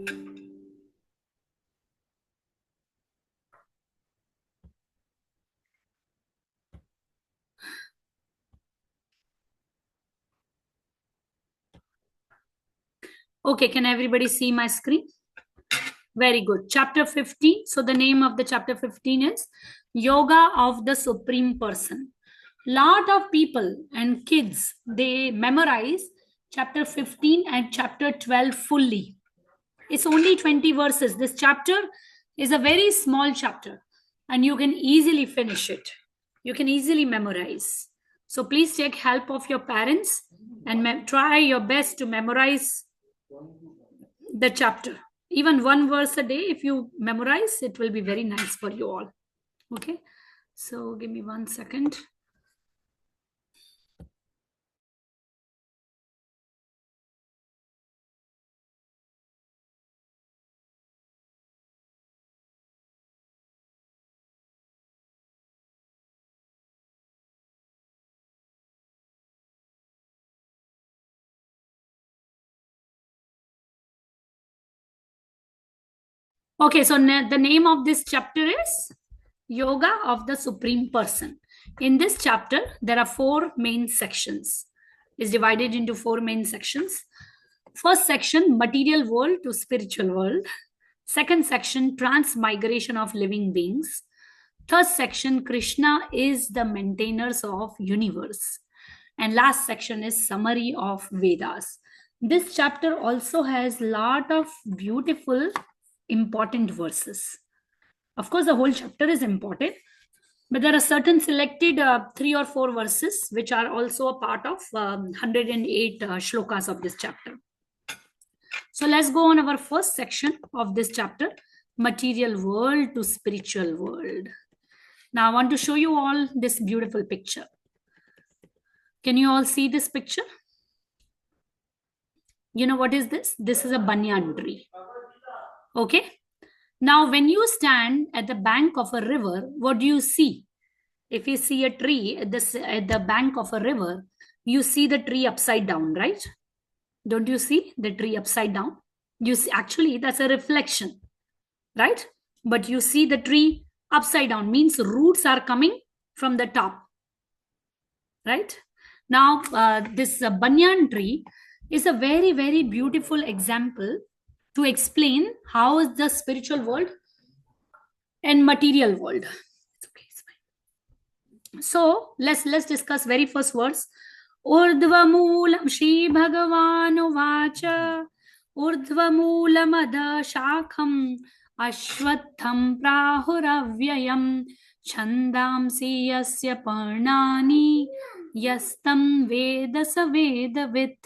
Okay, can everybody see my screen? Very good. Chapter 15. So the name of the chapter 15 is Yoga of the Supreme Person. Lot of people and kids, they memorize chapter 15 and chapter 12 fully. It's only 20 verses. This chapter is a very small chapter and you can easily finish it. You can easily memorize. So please take help of your parents and try your best to memorize the chapter. Even one verse a day, if you memorize, it will be very nice for you all. Okay. So give me 1 second. Okay, so the name of this chapter is Yoga of the Supreme Person. In this chapter, there are 4 main sections. It's divided into 4 main sections. First section, material world to spiritual world. Second section, transmigration of living beings. Third section, Krishna is the maintainers of universe. And last section is summary of Vedas. This chapter also has lot of beautiful important verses. Of course, the whole chapter is important, but there are certain selected 3 or 4 verses which are also a part of 108 shlokas of this chapter. So let's go on our first section of this chapter, material world to spiritual world. Now I want to show you all this beautiful picture. Can you all see this picture? You know what is this? This is a banyan tree. Okay. Now, when you stand at the bank of a river, what do you see? If you see a tree at the bank of a river, you see the tree upside down, right? Don't you see the tree upside down? You see, actually, that's a reflection, right? But you see the tree upside down, means roots are coming from the top, right? Now, this banyan tree is a very, very beautiful example to explain how is the spiritual world and material world. It's okay, it's fine. So let's discuss very first verse. Urdhvamulam Shri Bhagavan Vacha Urdhvamulamada Shakham Ashwatham Prahuravyayam Chandamsi Yasya Parnani Yastam Veda Savedavit.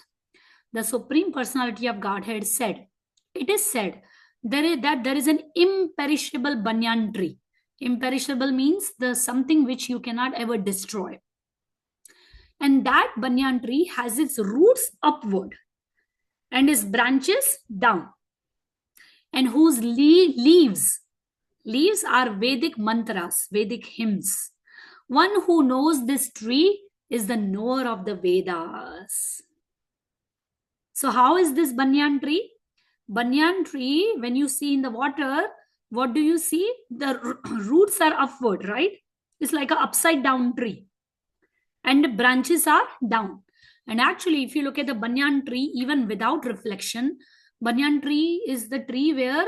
The Supreme Personality of Godhead said, it is said that there is an imperishable banyan tree. Imperishable means the something which you cannot ever destroy. And that banyan tree has its roots upward and its branches down. And whose leaves are Vedic mantras, Vedic hymns. One who knows this tree is the knower of the Vedas. So how is this banyan tree? Banyan tree, when you see in the water, what do you see? The roots are upward, right? It's like an upside down tree. And the branches are down. And actually, if you look at the banyan tree, even without reflection, banyan tree is the tree where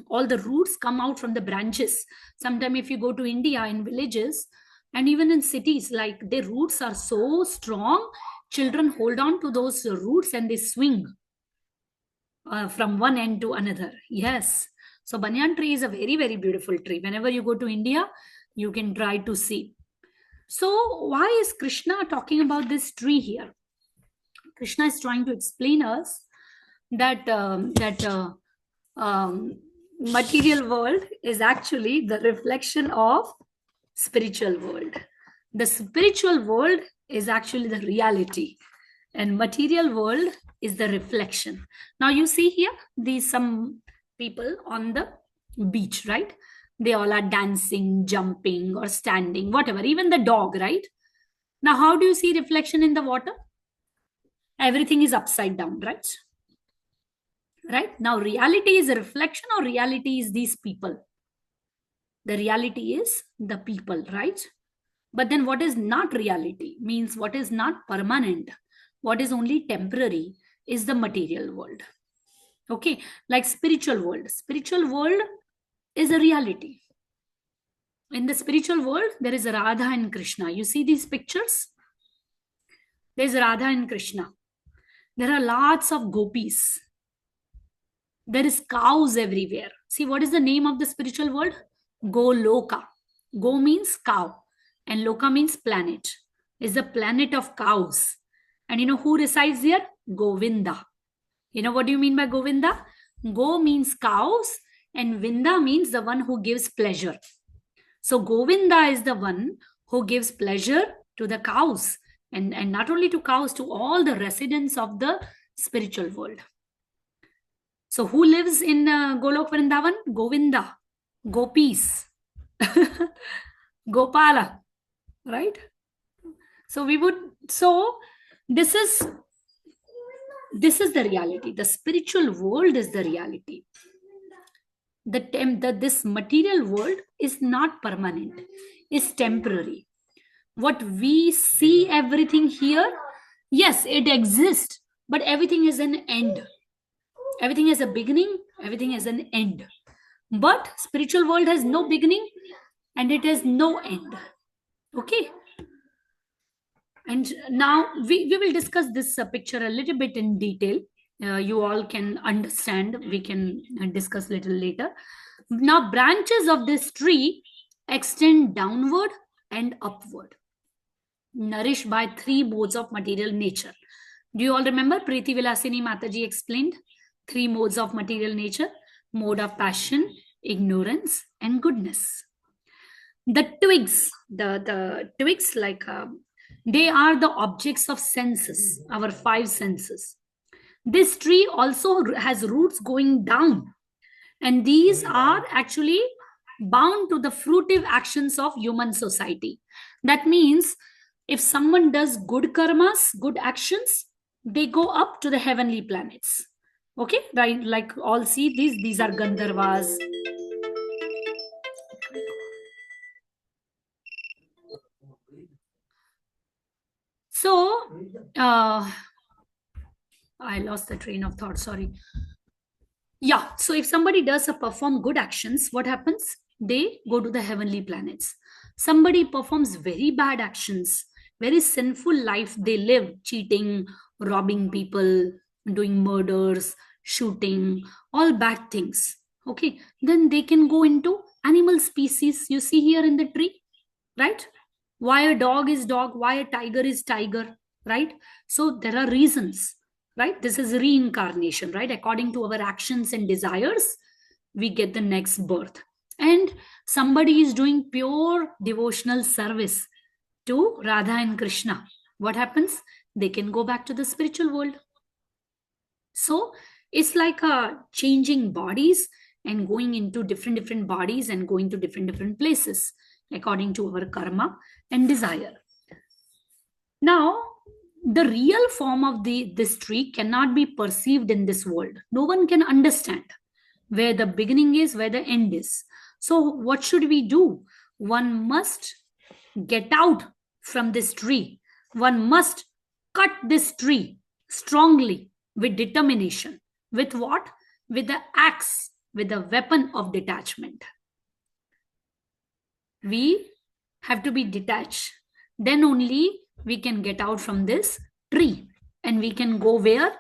all the roots come out from the branches. Sometimes if you go to India in villages and even in cities, like their roots are so strong, children hold on to those roots and they swing from one end to another. Yes. So banyan tree is a very, very beautiful tree. Whenever you go to India, you can try to see. So why is Krishna talking about this tree here? Krishna is trying to explain us that material world is actually the reflection of spiritual world. The spiritual world is actually the reality, and material world is the reflection. Now you see here, these some people on the beach, right? They all are dancing, jumping, or standing, whatever, even the dog, right? Now, how do you see reflection in the water? Everything is upside down, right? right? Now, reality is a reflection, or reality is these people? The reality is the people, right? But then what is not reality means what is not permanent, what is only temporary is the material world. Okay, like spiritual world. Spiritual world is a reality. In the spiritual world, there is Radha and Krishna. You see these pictures? There's Radha and Krishna. There are lots of gopis. There is cows everywhere. See, what is the name of the spiritual world? Goloka. Go means cow, and Loka means planet. Is the planet of cows. And you know who resides here? Govinda. You know what do you mean by Govinda? Go means cows, and Vinda means the one who gives pleasure. So Govinda is the one who gives pleasure to the cows, and not only to cows, to all the residents of the spiritual world. So who lives in Golok Vrindavan? Govinda, Gopis, Gopala, right? So we would, so this is the reality. The spiritual world is the reality. This material world is not permanent, is temporary. What we see, everything here, yes, it exists, but everything is an end. Everything has a beginning, everything has an end. But spiritual world has no beginning and it has no end. Okay. And now we will discuss this picture a little bit in detail. You all can understand. We can discuss little later. Now, branches of this tree extend downward and upward, nourished by three modes of material nature. Do you all remember Preeti Vilasini Mataji explained three modes of material nature? Mode of passion, ignorance, and goodness. The twigs, the twigs, like they are the objects of senses, our five senses. This tree also has roots going down, and these are actually bound to the fruitive actions of human society. That means if someone does good karmas, good actions, they go up to the heavenly planets. Okay, right? Like all see these are Gandharvas. So, I lost the train of thought. Sorry. Yeah. So if somebody does perform good actions, what happens? They go to the heavenly planets. Somebody performs very bad actions, very sinful life they live, cheating, robbing people, doing murders, shooting, all bad things. Okay. Then they can go into animal species. You see here in the tree, right? Why a dog is dog, why a tiger is tiger, right? So there are reasons, right? This is reincarnation, right? According to our actions and desires, we get the next birth. And somebody is doing pure devotional service to Radha and Krishna. What happens? They can go back to the spiritual world. So it's like changing bodies and going into different bodies and going to different places according to our karma and desire. Now, the real form of this tree cannot be perceived in this world. No one can understand where the beginning is, where the end is. So, what should we do? One must get out from this tree. One must cut this tree strongly with determination. With what? With the axe, with the weapon of detachment. We have to be detached. Then only we can get out from this tree and we can go where?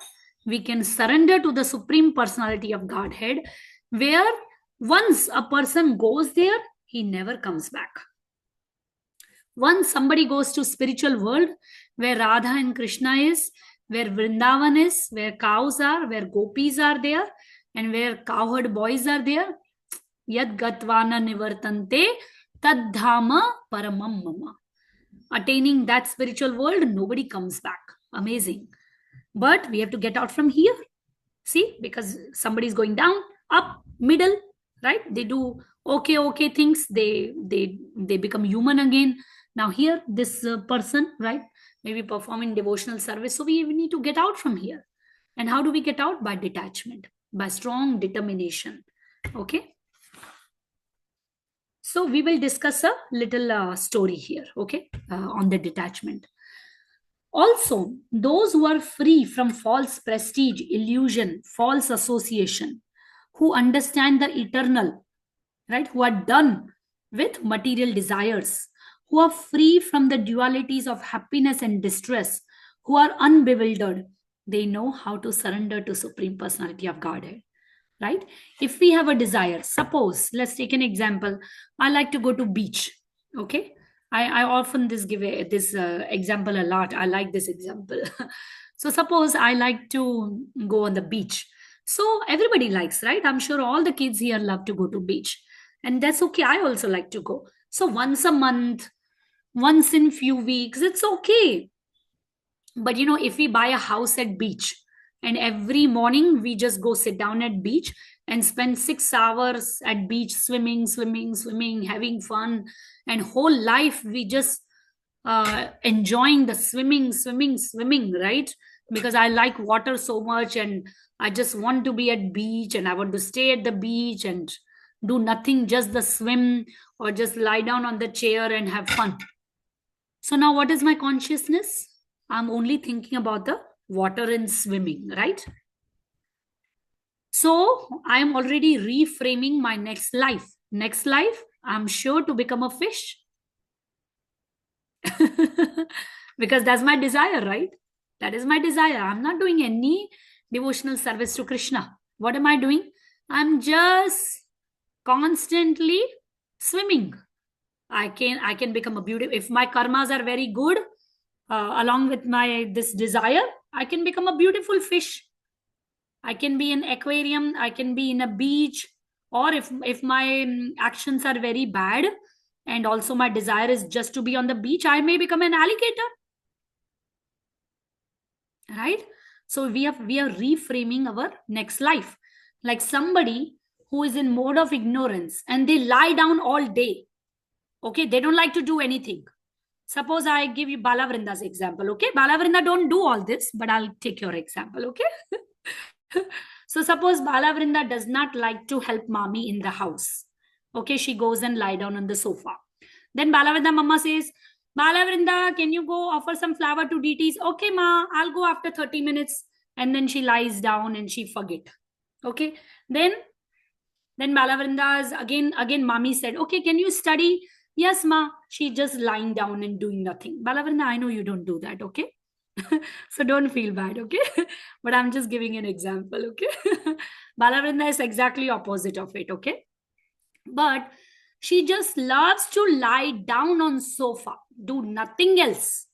We can surrender to the Supreme Personality of Godhead, where once a person goes there, he never comes back. Once somebody goes to spiritual world where Radha and Krishna is, where Vrindavan is, where cows are, where gopis are there, and where cowherd boys are there, yad gatvana nivartante tadhama paramam mama. Attaining that spiritual world, nobody comes back. Amazing. But we have to get out from here. See, because somebody is going down, up, middle, right? They do okay things. They become human again. Now here, this person, right, maybe performing devotional service. So we need to get out from here. And how do we get out? By detachment. by strong determination. Okay. So we will discuss a little story here, okay, on the detachment. Also, those who are free from false prestige, illusion, false association, who understand the eternal, right, who are done with material desires, who are free from the dualities of happiness and distress, who are unbewildered, they know how to surrender to Supreme Personality of Godhead, right? If we have a desire, suppose, let's take an example. I like to go to beach, okay. I often this example a lot. I like this example. So suppose I like to go on the beach. So everybody likes, right? I'm sure all the kids here love to go to beach, and that's okay. I also like to go. So once a month, once in few weeks, it's okay. But if we buy a house at beach and every morning we just go sit down at beach and spend 6 hours at beach, swimming, having fun, and whole life we just enjoying the swimming, right? Because I like water so much, and I just want to be at beach, and I want to stay at the beach and do nothing, just the swim, or just lie down on the chair and have fun. So now what is my consciousness? I'm only thinking about the water and swimming, right? So I'm already reframing my next life. Next life, I'm sure to become a fish. Because that's my desire, right? That is my desire. I'm not doing any devotional service to Krishna. What am I doing? I'm just constantly swimming. I can become a beautiful, if my karmas are very good, along with my this desire, I can become a beautiful fish. I can be in aquarium, I can be in a beach, or if my actions are very bad, and also my desire is just to be on the beach, I may become an alligator, right? So we are reframing our next life. Like somebody who is in mode of ignorance and they lie down all day, okay, they don't like to do anything. Suppose I give you Balavrinda's example, okay? Balavrinda don't do all this, but I'll take your example, okay? So suppose Balavrinda does not like to help mommy in the house. Okay, she goes and lie down on the sofa. Then Balavrinda mama says, Balavrinda, can you go offer some flower to deities? Okay, ma, I'll go after 30 minutes. And then she lies down and she forget. Okay, then Balavrinda's again mommy said, okay, can you study? Yes, ma. She just lying down and doing nothing. Balavrinda, I know you don't do that, okay? So don't feel bad, okay? But I'm just giving an example, okay? Balavrinda is exactly opposite of it, okay? But she just loves to lie down on sofa, do nothing else.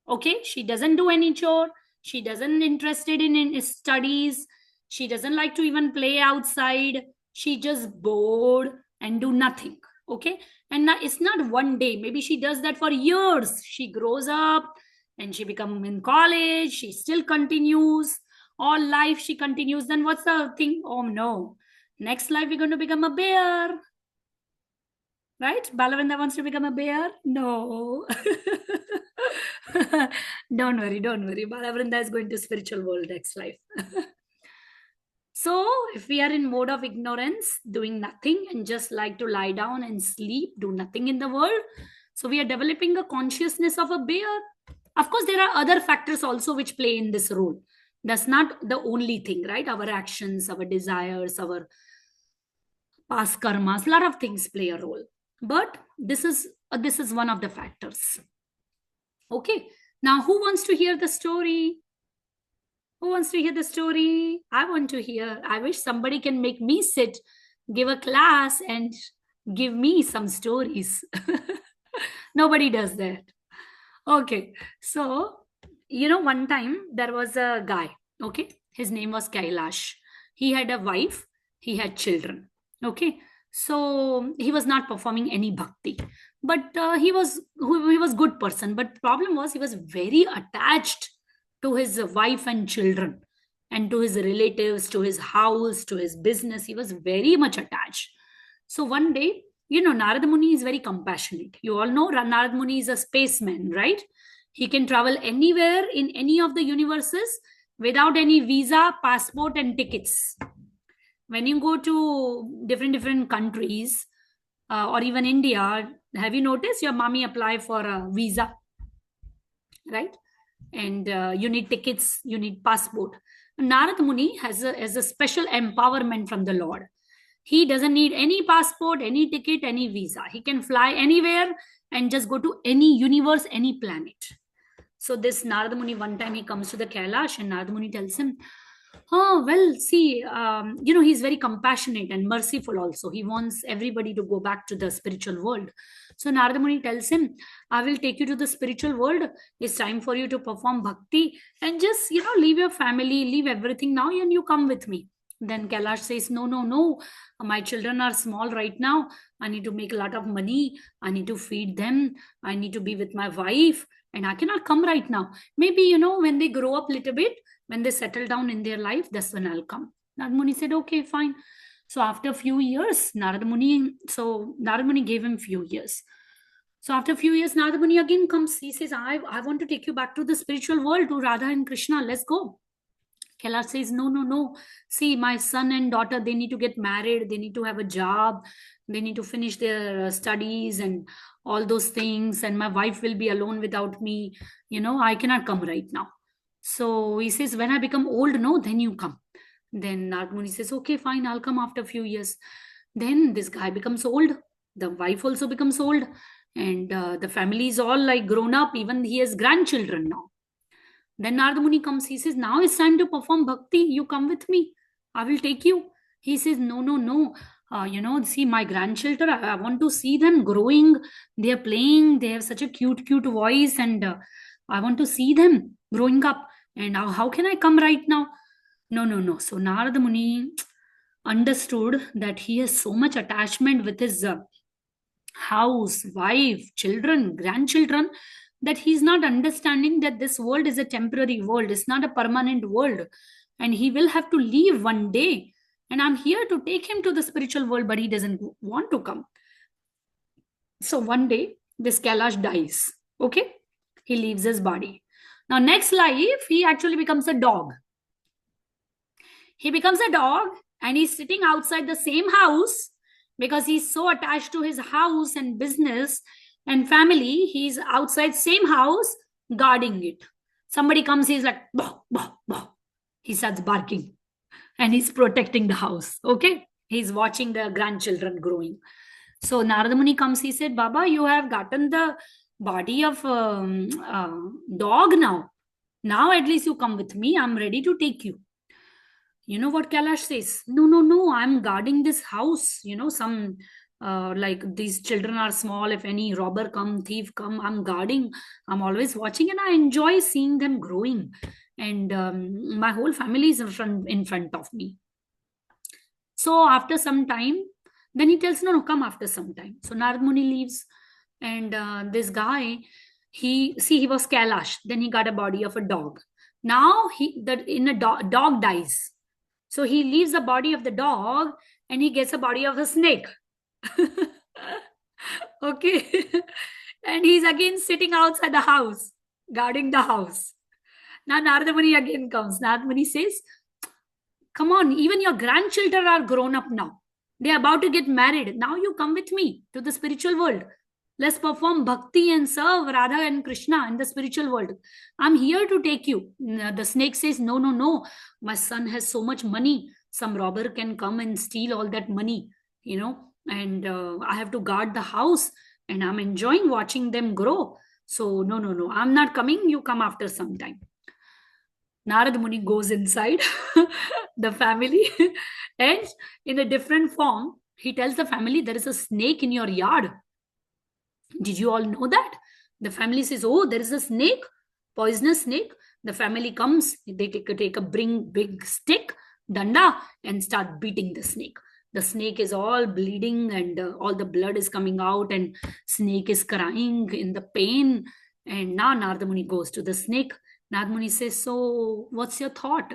Okay, she doesn't do any chore, she doesn't interested in studies, she doesn't like to even play outside, she just bored and do nothing. Okay, and now it's not one day, maybe she does that for years. She grows up and she become in college, she still continues all life, she continues. Then what's the thing? Oh no, next life we're going to become a bear, right? Balavinda wants to become a bear? No. Don't worry. Balavrinda is going to spiritual world next life. So if we are in mode of ignorance, doing nothing and just like to lie down and sleep, do nothing in the world, so we are developing a consciousness of a bear. Of course, there are other factors also which play in this role. That's not the only thing, right? Our actions, our desires, our past karmas, a lot of things play a role. But this is one of the factors. Okay, now who wants to hear the story? Who wants to hear the story? I want to hear. I wish somebody can make me sit, give a class, and give me some stories. Nobody does that. Okay, so one time there was a guy. Okay, his name was Kailash. He had a wife, he had children. Okay, so he was not performing any bhakti, but he was good person. But problem was he was very attached to his wife and children, and to his relatives, to his house, to his business. He was very much attached. So one day, Narada Muni is very compassionate. You all know Narada Muni is a spaceman, right? He can travel anywhere in any of the universes without any visa, passport, and tickets. when you go to different countries, or even India, have you noticed your mommy apply for a visa, right? And you need tickets, you need passport. Narad Muni has a special empowerment from the Lord. He doesn't need any passport, any ticket, any visa. He can fly anywhere and just go to any universe, any planet. So this Narada Muni, one time he comes to the Kailash and Narada Muni tells him, oh, well, see, he's very compassionate and merciful also. He wants everybody to go back to the spiritual world. So Narada Muni tells him, I will take you to the spiritual world. It's time for you to perform bhakti and just, leave your family, leave everything now and you come with me. Then Kailash says, no, no, no. My children are small right now. I need to make a lot of money. I need to feed them. I need to be with my wife and I cannot come right now. Maybe, when they grow up a little bit, when they settle down in their life, that's when I'll come. Narada Muni said, okay, fine. So after a few years, Narada Muni gave him few years. So after a few years, Narada Muni again comes. He says, I want to take you back to the spiritual world, to Radha and Krishna. Let's go. Kailash says, no, no, no. See, my son and daughter, they need to get married. They need to have a job. They need to finish their studies and all those things. And my wife will be alone without me. I cannot come right now. So he says, when I become old, no, then you come. Then Narad Muni says, okay, fine, I'll come after a few years. Then this guy becomes old. The wife also becomes old. And the family is all like grown up. Even he has grandchildren now. Then Narada Muni comes. He says, now it's time to perform bhakti. You come with me. I will take you. He says, no, no, no. See my grandchildren. I want to see them growing. They are playing. They have such a cute, cute voice. And I want to see them growing up. And how can I come right now? No, no, no. So Narada Muni understood that he has so much attachment with his house, wife, children, grandchildren, that he's not understanding that this world is a temporary world. It's not a permanent world. And he will have to leave one day. And I'm here to take him to the spiritual world, but he doesn't want to come. So one day, this Kailash dies. Okay? He leaves his body. Now, next life, he actually becomes a dog. He becomes a dog and he's sitting outside the same house because he's so attached to his house and business and family. He's outside same house guarding it. Somebody comes, he's like, bah, bah, bah. He starts barking and he's protecting the house. Okay? He's watching the grandchildren growing. So Narada Muni comes, he said, Baba, you have gotten the body of dog now. Now at least you come with me. I'm ready to take you. You know what Kailash says? No, no, no, I'm guarding this house. Some like these children are small. If any robber come, thief come, I'm guarding. I'm always watching and I enjoy seeing them growing. And my whole family is in front of me. So after some time, then he tells, no, no, come after some time. So Narad Muni leaves. And this guy, he was Kailash. Then he got a body of a dog. Now dog dies. So he leaves the body of the dog and he gets a body of a snake. Okay. And he's again sitting outside the house, guarding the house. Now Narada Muni again comes. Narada Muni says, come on, even your grandchildren are grown up now. They are about to get married. Now you come with me to the spiritual world. Let's perform bhakti and serve Radha and Krishna in the spiritual world. I'm here to take you. The snake says, no, no, no. My son has so much money. Some robber can come and steal all that money, and I have to guard the house and I'm enjoying watching them grow. So no, no, no, I'm not coming. You come after some time. Narad Muni goes inside the family and in a different form, he tells the family, there is a snake in your yard. Did you all know that? The family says, oh, there is a snake, poisonous snake. The family comes, they take a big stick, danda, and start beating the snake. The snake is all bleeding and all the blood is coming out and snake is crying in the pain. And now Narada Muni goes to the snake. Narada Muni says, so what's your thought?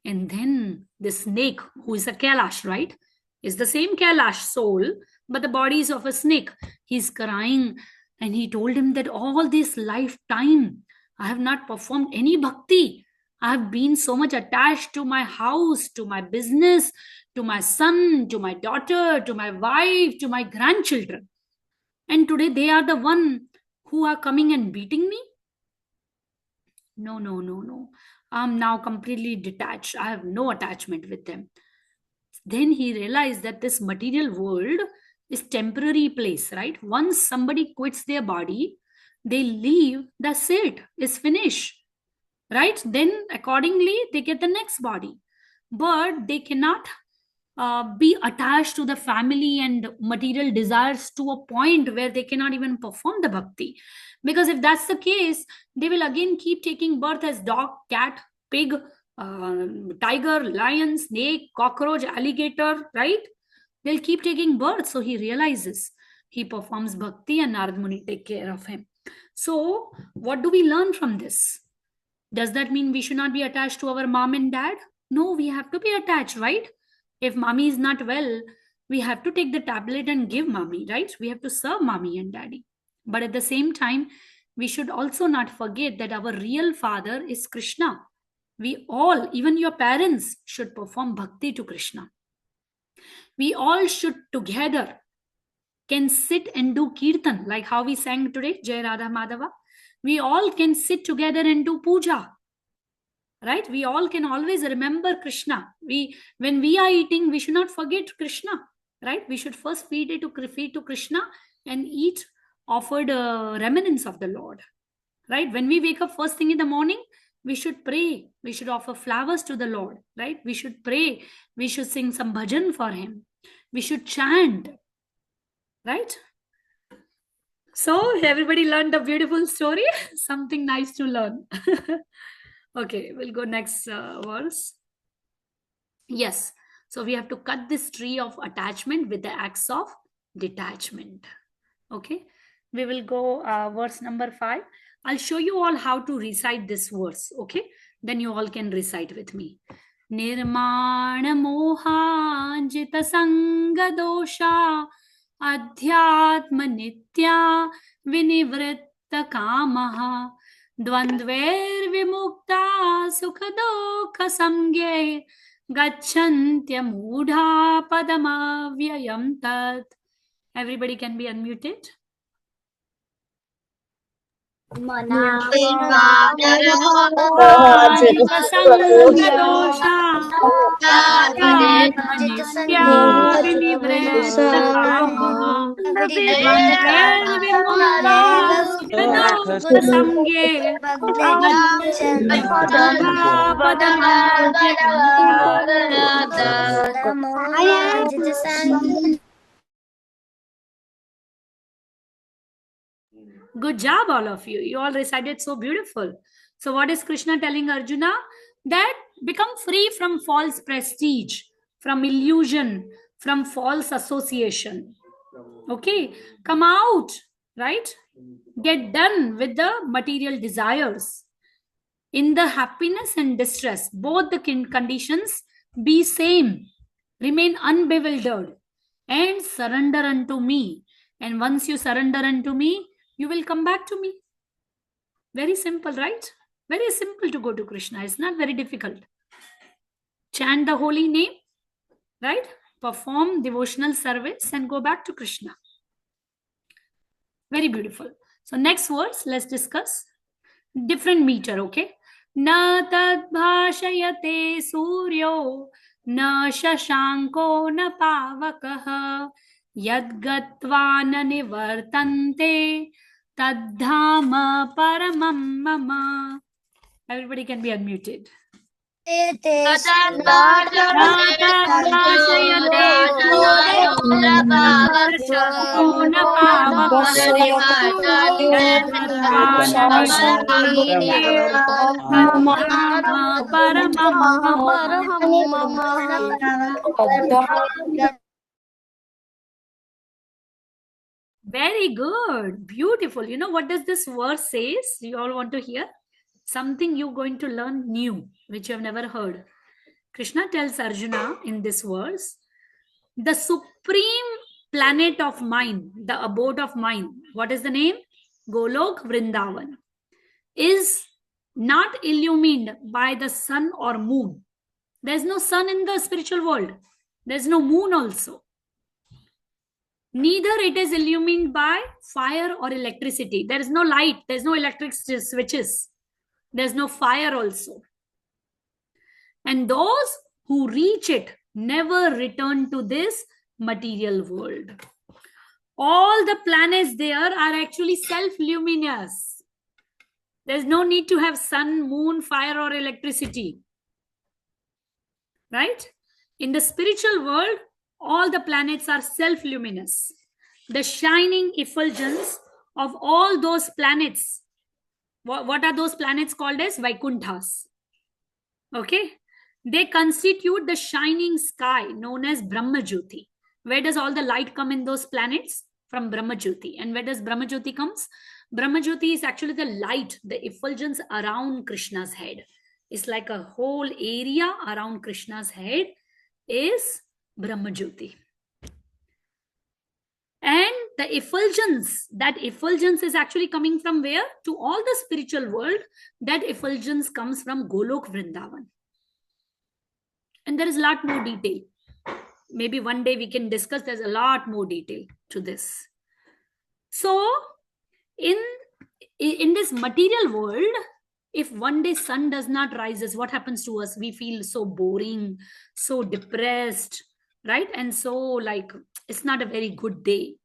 And then the snake, who is a Kailash, right, is the same Kailash soul, but the body is of a snake. He's crying and he told him that all this lifetime I have not performed any bhakti. I've been so much attached to my house, to my business, to my son, to my daughter, to my wife, to my grandchildren. And today they are the one who are coming and beating me. No, no, no, no. I'm now completely detached. I have no attachment with them. Then he realized that this material world is temporary place, right? Once somebody quits their body, they leave, that's it, it's finished, right? Then accordingly they get the next body, but they cannot be attached to the family and material desires to a point where they cannot even perform the bhakti. Because if that's the case, they will again keep taking birth as dog, cat, pig, tiger, lion, snake, cockroach, alligator, right? They'll keep taking birth. So he realizes, he performs bhakti and Narad Muni take care of him. So what do we learn from this? Does that mean we should not be attached to our mom and dad? No, we have to be attached, right? If mommy is not well, we have to take the tablet and give mommy, right? We have to serve mommy and daddy. But at the same time, we should also not forget that our real father is Krishna. We all, even your parents, should perform bhakti to Krishna. We all should together can sit and do kirtan, like how we sang today, Jai Radha Madhava. We all can sit together and do puja, right? We all can always remember Krishna. When we are eating, we should not forget Krishna, right? We should first feed to Krishna and eat offered remnants of the Lord, right? When we wake up first thing in the morning, we should pray, we should offer flowers to the Lord, right? We should pray, we should sing some bhajan for him, we should chant, right? So everybody learned a beautiful story. Something nice to learn. Okay, we'll go next verse. Yes. So we have to cut this tree of attachment with the axe of detachment. Okay. We will go verse number 5. I'll show you all how to recite this verse. Okay. Then you all can recite with me. Nirmana mohanjita sanga dosha adhyatma nitya vinivritta kamaha dvandver vimukta sukha dokha samge gacchantya padamavyayam tat. Everybody can be unmuted. Good job, all of you. You all recited so beautiful. So, what is Krishna telling Arjuna? That become free from false prestige, from illusion, from false association. Okay, come out, right? Get done with the material desires. In the happiness and distress, both the conditions be same. Remain unbewildered and surrender unto me. And once you surrender unto me, you will come back to me. Very simple, right? Very simple to go to Krishna. It's not very difficult. Chant the holy name, right? Perform devotional service and go back to Krishna. Very beautiful. So next words, let's discuss. Different meter, okay? Na tad bhashayate suryo na shashanko na pavakaha yad gatva na nivartante tadhama paramam mama. Everybody can be unmuted. Very good. Beautiful. You know what does this verse says? You all want to hear? Something you're going to learn new, which you have never heard. Krishna tells Arjuna in this verse, the supreme planet of mine, the abode of mine, what is the name? Golok Vrindavan, is not illumined by the sun or moon. There's no sun in the spiritual world. There's no moon also. Neither it is illumined by fire or electricity. There is no light. There's no electric switches. There's no fire also. And those who reach it never return to this material world. All the planets there are actually self-luminous. There's no need to have sun, moon, fire, or electricity. Right? In the spiritual world, all the planets are self-luminous. The shining effulgence of all those planets. What are those planets called as? Vaikunthas. Okay? They constitute the shining sky known as Brahmajyoti. Where does all the light come in those planets? From Brahmajyoti. And where does Brahmajyoti comes? Brahmajyoti is actually the light, the effulgence around Krishna's head. It's like a whole area around Krishna's head is Brahmajyoti. And the effulgence, that effulgence is actually coming from where? To all the spiritual world, that effulgence comes from Golok Vrindavan. And there is a lot more detail. Maybe one day we can discuss. There's a lot more detail to this. So, in this material world, if one day sun does not rises, what happens to us? We feel so boring, so depressed, right? And so like, it's not a very good day,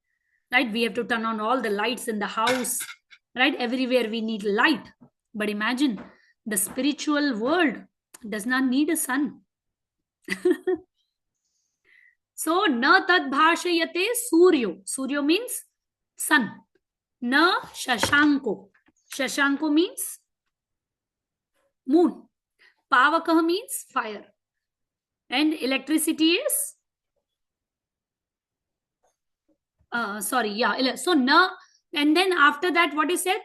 right? We have to turn on all the lights in the house, right? Everywhere we need light. But imagine the spiritual world does not need a sun. So, na tad bhashayate suryo. Suryo means sun. Na shashanko. Shashanko means moon. Pavakah means fire. And electricity is so na, and then after that what is said?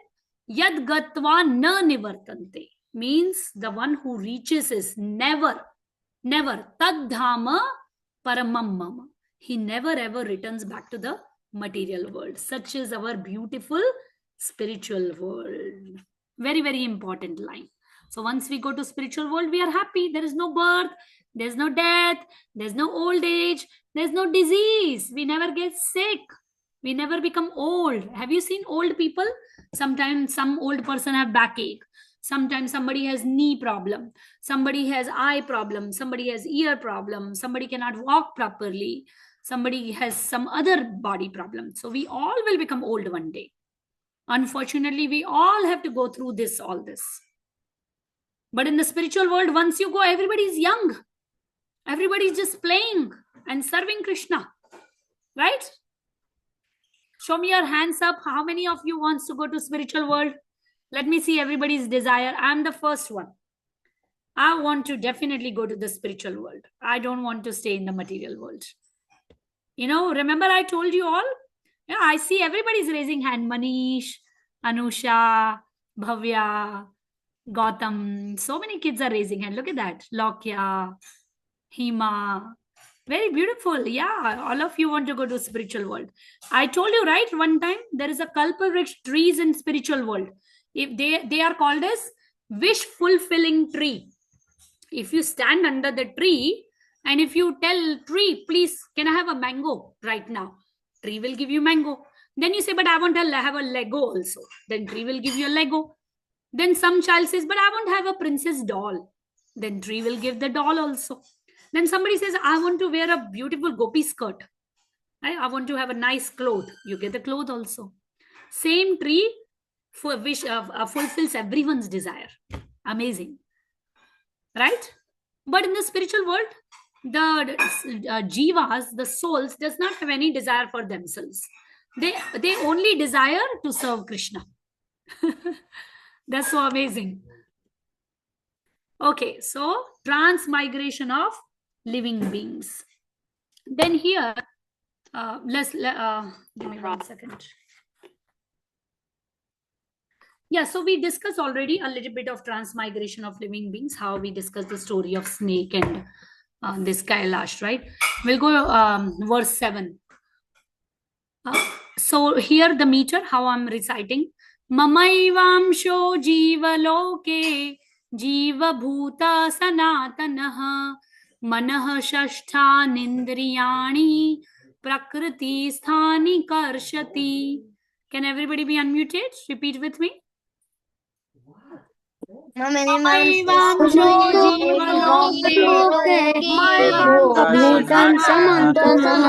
Yad gatva na nivartante means the one who reaches is never tad dhama paramam mama. He never ever returns back to the material world. Such is our beautiful spiritual world. Very, very important line. So once we go to spiritual world, we are happy. There is no birth, there's no death, there's no old age, there's no disease. We never get sick. We never become old. Have you seen old people? Sometimes some old person have backache. Sometimes somebody has knee problem. Somebody has eye problem. Somebody has ear problem. Somebody cannot walk properly. Somebody has some other body problem. So we all will become old one day. Unfortunately, we all have to go through all this. But in the spiritual world, once you go, everybody is young. Everybody is just playing and serving Krishna. Right? Show me your hands up. How many of you wants to go to spiritual world? Let me see everybody's desire. I'm the first one. I want to definitely go to the spiritual world. I don't want to stay in the material world. You know, remember I told you all? Yeah, I see everybody's raising hand. Manish, Anusha, Bhavya, Gautam. So many kids are raising hand. Look at that. Lokya, Hima. Very beautiful. Yeah, all of you want to go to spiritual world. I told you, right, one time, there is a Kalpavriksha trees in spiritual world. If they are called as wish fulfilling tree. If you stand under the tree and if you tell tree, please, can I have a mango right now? Tree will give you mango. Then you say, but I want to have a Lego also. Then tree will give you a Lego. Then some child says, but I want to have a princess doll. Then tree will give the doll also. Then somebody says, I want to wear a beautiful gopi skirt. I want to have a nice cloth. You get the cloth also. Same tree fulfills everyone's desire. Amazing. Right? But in the spiritual world, the jivas, the souls, does not have any desire for themselves. They only desire to serve Krishna. That's so amazing. Okay, so transmigration of living beings. Then here, give me 1 second. Yeah, so we discussed already a little bit of transmigration of living beings, how we discussed the story of snake and this Kailash, right? We'll go verse 7. So here the meter, how I'm reciting. ममैवांशो जीवलोके जीवभूत सनातनः मनः षष्ठानीन्द्रियाणि प्रकृतिस्थानि कर्षति. Can everybody be unmuted? Repeat with me. ममैवांशो जीवलोके भूतं समन्ततः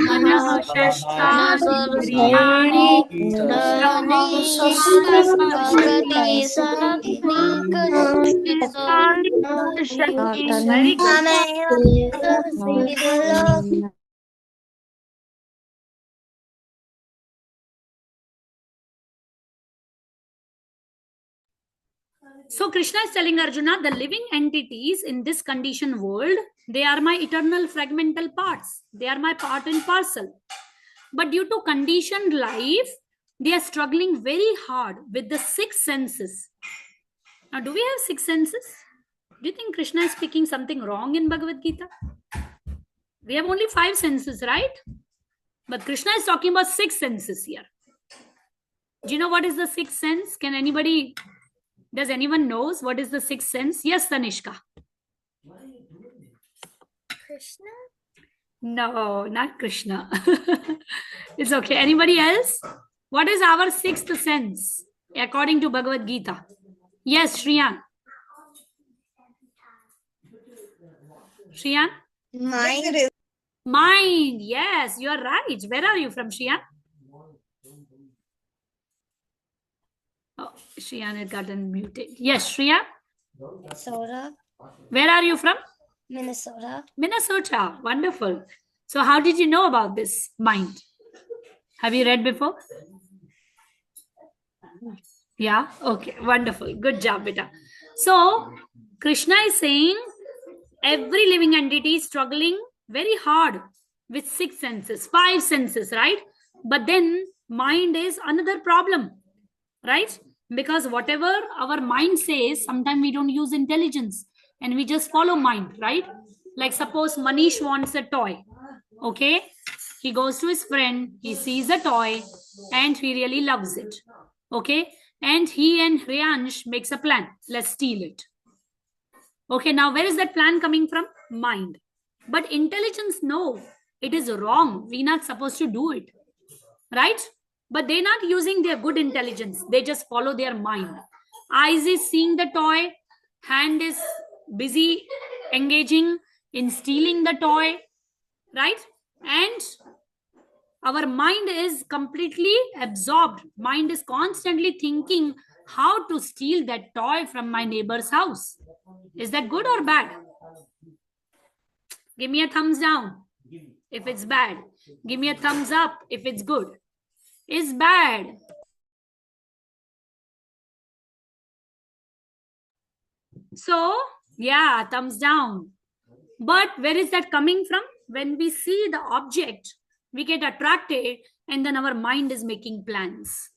मनः षष्ठानीन्द्रियाणि Very good. So Krishna is telling Arjuna, the living entities in this conditioned world, they are my eternal fragmental parts. They are my part and parcel. But due to conditioned life, they are struggling very hard with the six senses. Now, do we have six senses? Do you think Krishna is speaking something wrong in Bhagavad Gita? We have only 5 senses, right? But Krishna is talking about 6 senses here. Do you know what is the sixth sense? Can anybody, does anyone knows what is the sixth sense? Yes, Tanishka. Krishna? No, not Krishna. It's okay. Anybody else? What is our sixth sense according to Bhagavad Gita? Yes, Shriyan. Shriyan? Mind. Mind. Yes, you are right. Where are you from, Shriyan? Oh, Shriyan had gotten muted. Yes, Shriya. Minnesota. Where are you from? Minnesota. Minnesota. Wonderful. So how did you know about this mind? Have you read before? Yeah. Okay. Wonderful. Good job, beta. So Krishna is saying every living entity is struggling very hard with 6 senses, 5 senses, right? But then mind is another problem, right? Because whatever our mind says, sometimes we don't use intelligence and we just follow mind, right? Like suppose Manish wants a toy. Okay. He goes to his friend, he sees a toy and he really loves it. Okay. And he and Hriyansh makes a plan. Let's steal it. Okay. Now where is that plan coming from? Mind. But intelligence, no, it is wrong. We're not supposed to do it. Right? But they're not using their good intelligence. They just follow their mind. Eyes is seeing the toy. Hand is busy engaging in stealing the toy. Right? And our mind is completely absorbed. Mind is constantly thinking how to steal that toy from my neighbor's house. Is that good or bad? Give me a thumbs down if it's bad. Give me a thumbs up if it's good. Is bad. So, yeah, thumbs down. But where is that coming from? When we see the object, we get attracted and then our mind is making plans,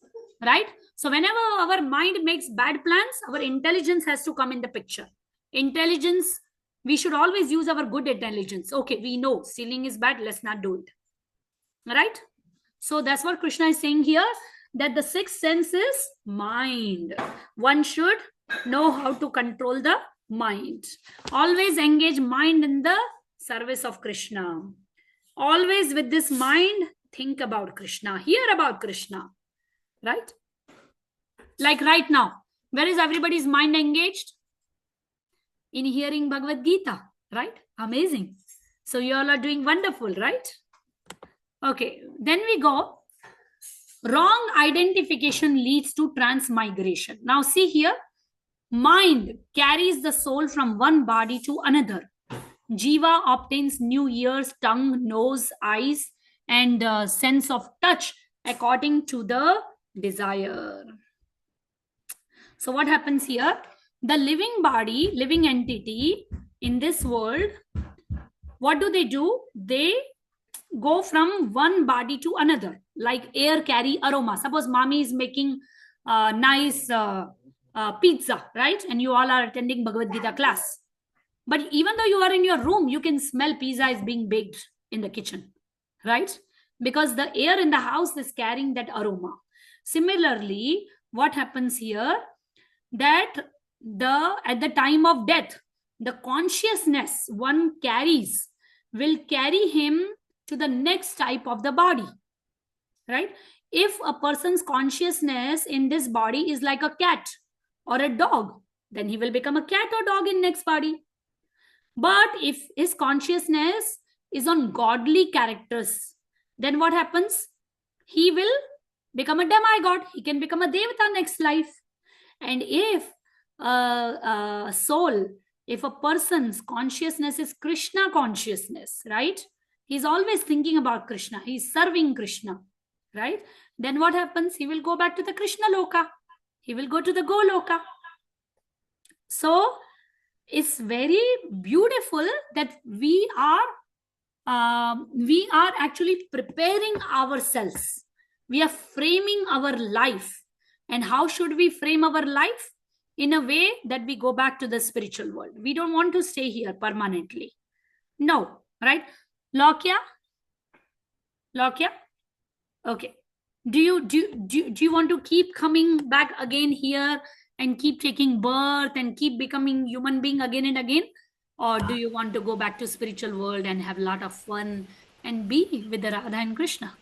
right? So whenever our mind makes bad plans, our intelligence has to come in the picture. Intelligence, we should always use our good intelligence. Okay, we know stealing is bad, let's not do it. Right? So that's what Krishna is saying here, that the sixth sense is mind. One should know how to control the mind. Always engage mind in the service of Krishna. Always with this mind, think about Krishna, hear about Krishna. Right? Like right now, where is everybody's mind engaged? In hearing Bhagavad Gita, right? Amazing. So you all are doing wonderful, right? Okay, then we go. Wrong identification leads to transmigration. Now see here, mind carries the soul from one body to another. Jiva obtains new ears, tongue, nose, eyes, and sense of touch according to the desire. So what happens here? The living body, living entity in this world, what do? They go from one body to another, like air carry aroma. Suppose mommy is making nice pizza, right? And you all are attending Bhagavad Gita class. But even though you are in your room, you can smell pizza is being baked in the kitchen, right? Because the air in the house is carrying that aroma. Similarly, what happens here, that at the time of death, the consciousness one carries will carry him to the next type of the body, right? If a person's consciousness in this body is like a cat or a dog, then he will become a cat or dog in next body. But if his consciousness is on godly characters, then what happens? He will become a demigod. He can become a devata next life. And if a soul, if a person's consciousness is Krishna consciousness, right? He's always thinking about Krishna. He's serving Krishna, right? Then what happens? He will go back to the Krishna Loka. He will go to the Goloka. So it's very beautiful that we are actually preparing ourselves. We are framing our life. And how should we frame our life? In a way that we go back to the spiritual world. We don't want to stay here permanently. No, right? Lokya? Okay. Do you want to keep coming back again here and keep taking birth and keep becoming human being again and again? Or do you want to go back to spiritual world and have a lot of fun and be with the Radha and Krishna?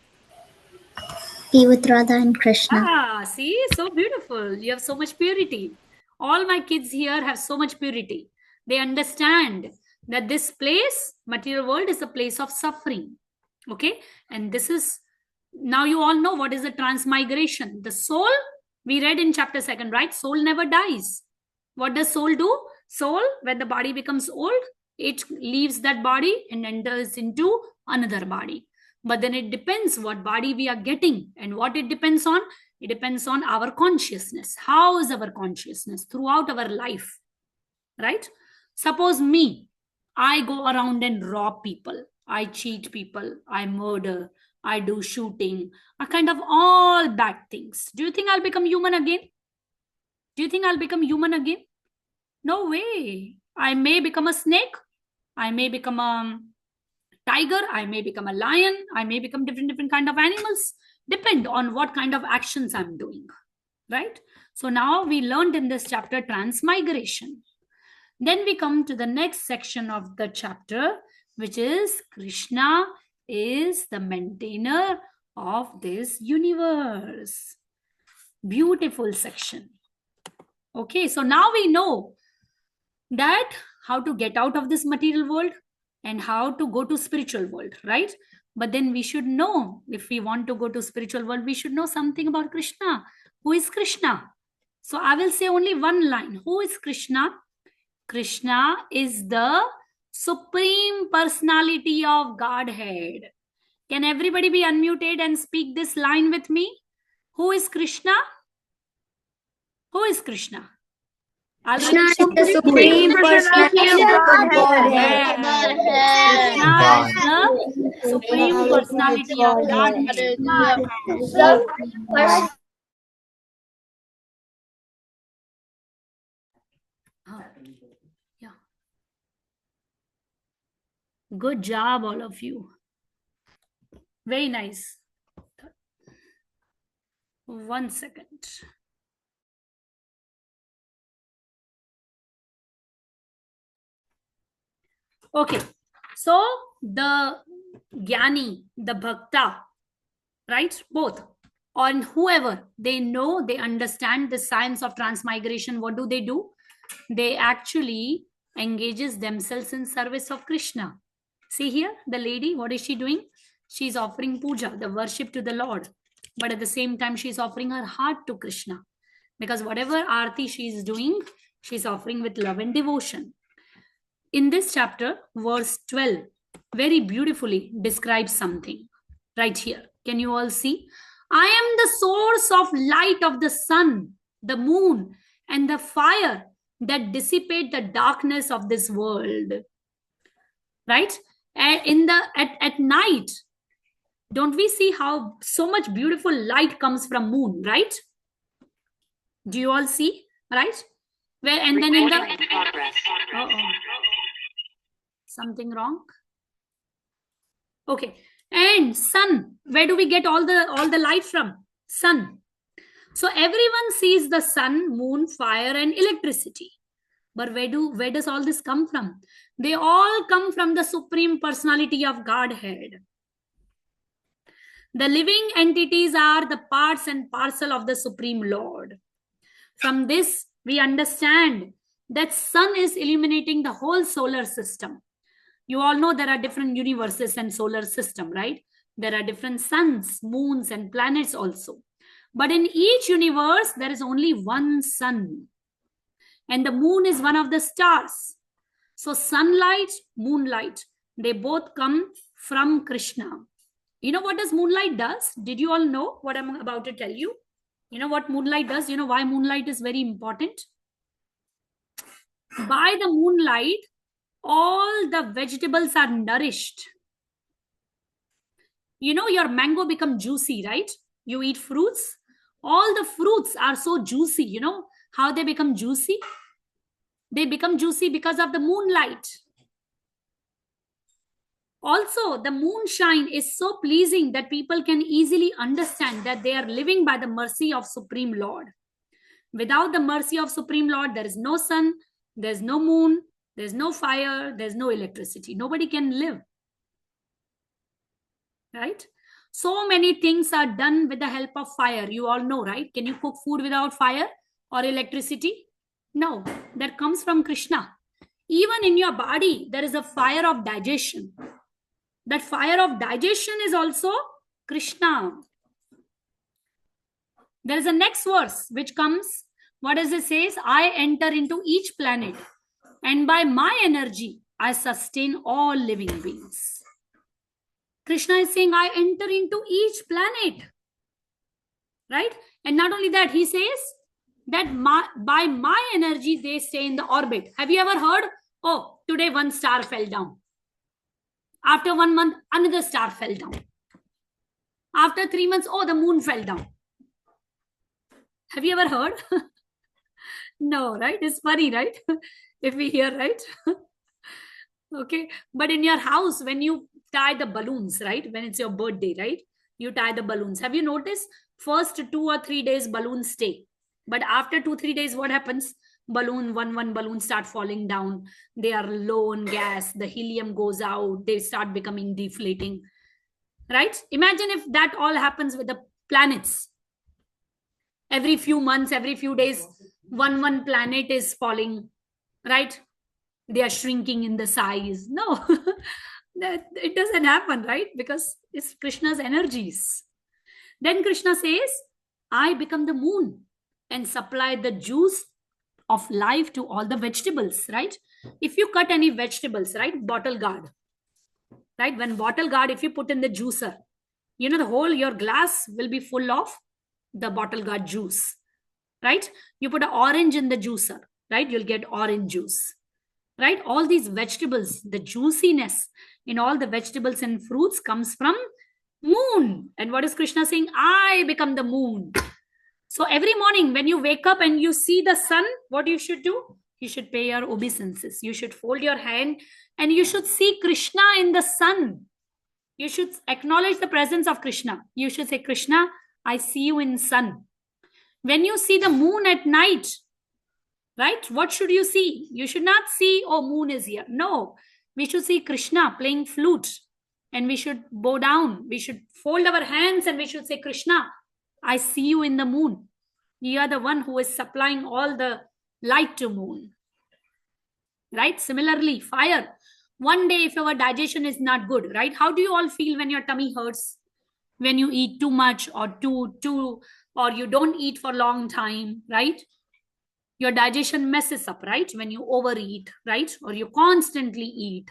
Be with Radha and Krishna. Ah, see, so beautiful. You have so much purity. All my kids here have so much purity. They understand that this place, material world, is a place of suffering. Okay? And this is, now you all know what is the transmigration. The soul, we read in chapter 2, right? Soul never dies. What does soul do? Soul, when the body becomes old, it leaves that body and enters into another body. But then it depends what body we are getting. And what it depends on? It depends on our consciousness. How is our consciousness throughout our life? Right? Suppose me, I go around and rob people. I cheat people. I murder. I do shooting. A kind of all bad things. Do you think I'll become human again? Do you think I'll become human again? No way. I may become a snake. I may become a tiger. I may become a lion. I may become different kind of animals. Depend on what kind of actions I'm doing, right? So now we learned in this chapter transmigration. Then we come to the next section of the chapter, which is Krishna is the maintainer of this universe. Beautiful section. Okay, so now we know that how to get out of this material world and how to go to spiritual world, right? But then we should know, if we want to go to spiritual world, we should know something about Krishna. Who is Krishna? So I will say only one line. Who is Krishna? Krishna is the Supreme Personality of Godhead. Can everybody be unmuted and speak this line with me? Who is Krishna? Who is Krishna? Krishna is the Supreme Personality of Godhead. Krishna is the Supreme Personality of Godhead. Yeah. Good job, all of you. Very nice. 1 second. Okay, so the Jnani, the Bhakta, right? Both, on whoever, they know, they understand the science of transmigration. What do? They actually engages themselves in service of Krishna. See here, the lady, what is she doing? She's offering puja, the worship to the Lord. But at the same time, she's offering her heart to Krishna. Because whatever arti she's doing, she's offering with love and devotion. In this chapter, verse 12, very beautifully describes something right here. Can you all see? I am the source of light of the sun, the moon, and the fire that dissipate the darkness of this world. Right? And at night, don't we see how so much beautiful light comes from moon, right? Do you all see? Right? Where and then in the something wrong? Okay. And sun, where do we get all the light from? Sun. So everyone sees the sun, moon, fire, and electricity. But where does all this come from? They all come from the Supreme Personality of Godhead. The living entities are the parts and parcel of the Supreme Lord. From this, we understand that sun is illuminating the whole solar system. You all know there are different universes and solar system, right? There are different suns, moons, and planets also. But in each universe, there is only one sun. And the moon is one of the stars. So sunlight, moonlight, they both come from Krishna. You know what does moonlight does? Did you all know what I'm about to tell you? You know what moonlight does? You know why moonlight is very important? By the moonlight, all the vegetables are nourished. You know, your mango become juicy, right? You eat fruits. All the fruits are so juicy. You know how they become juicy? They become juicy because of the moonlight. Also, the moonshine is so pleasing that people can easily understand that they are living by the mercy of Supreme Lord. Without the mercy of Supreme Lord, there is no sun, there's no moon, there's no fire, there's no electricity. Nobody can live. Right? So many things are done with the help of fire. You all know, right? Can you cook food without fire or electricity? No, that comes from Krishna. Even in your body, there is a fire of digestion. That fire of digestion is also Krishna. There is a next verse which comes. What does it say? I enter into each planet, and by my energy, I sustain all living beings. Krishna is saying, I enter into each planet. Right? And not only that, he says that by my energy, they stay in the orbit. Have you ever heard? Oh, today one star fell down. After 1 month, another star fell down. After 3 months, oh, the moon fell down. Have you ever heard? No, right? It's funny, right? If we hear, right? Okay. But in your house, when you tie the balloons, right? When it's your birthday, right? You tie the balloons. Have you noticed? First 2 or 3 days, balloons stay. But after 2-3 days, what happens? One balloon start falling down. They are low on gas. The helium goes out. They start becoming deflating. Right? Imagine if that all happens with the planets. Every few months, every few days, one planet is falling. Right? They are shrinking in the size. No, that it doesn't happen, right? Because it's Krishna's energies. Then Krishna says, I become the moon and supply the juice of life to all the vegetables, right? If you cut any vegetables, right? Bottle guard, right? When bottle guard, if you put in the juicer, you know, the whole your glass will be full of the bottle guard juice, right? You put an orange in the juicer, right? You'll get orange juice, right? All these vegetables, the juiciness in all the vegetables and fruits comes from moon. And what is Krishna saying? I become the moon. So every morning when you wake up and you see the sun, what you should do? You should pay your obeisances. You should fold your hand and you should see Krishna in the sun. You should acknowledge the presence of Krishna. You should say, Krishna, I see you in sun. When you see the moon at night, right? What should you see? You should not see, oh, moon is here. No, we should see Krishna playing flute and we should bow down. We should fold our hands and we should say, Krishna, I see you in the moon. You are the one who is supplying all the light to moon. Right? Similarly, fire. One day if our digestion is not good, right? How do you all feel when your tummy hurts? When you eat too much or or you don't eat for a long time, right? Your digestion messes up, right? When you overeat, right? Or you constantly eat,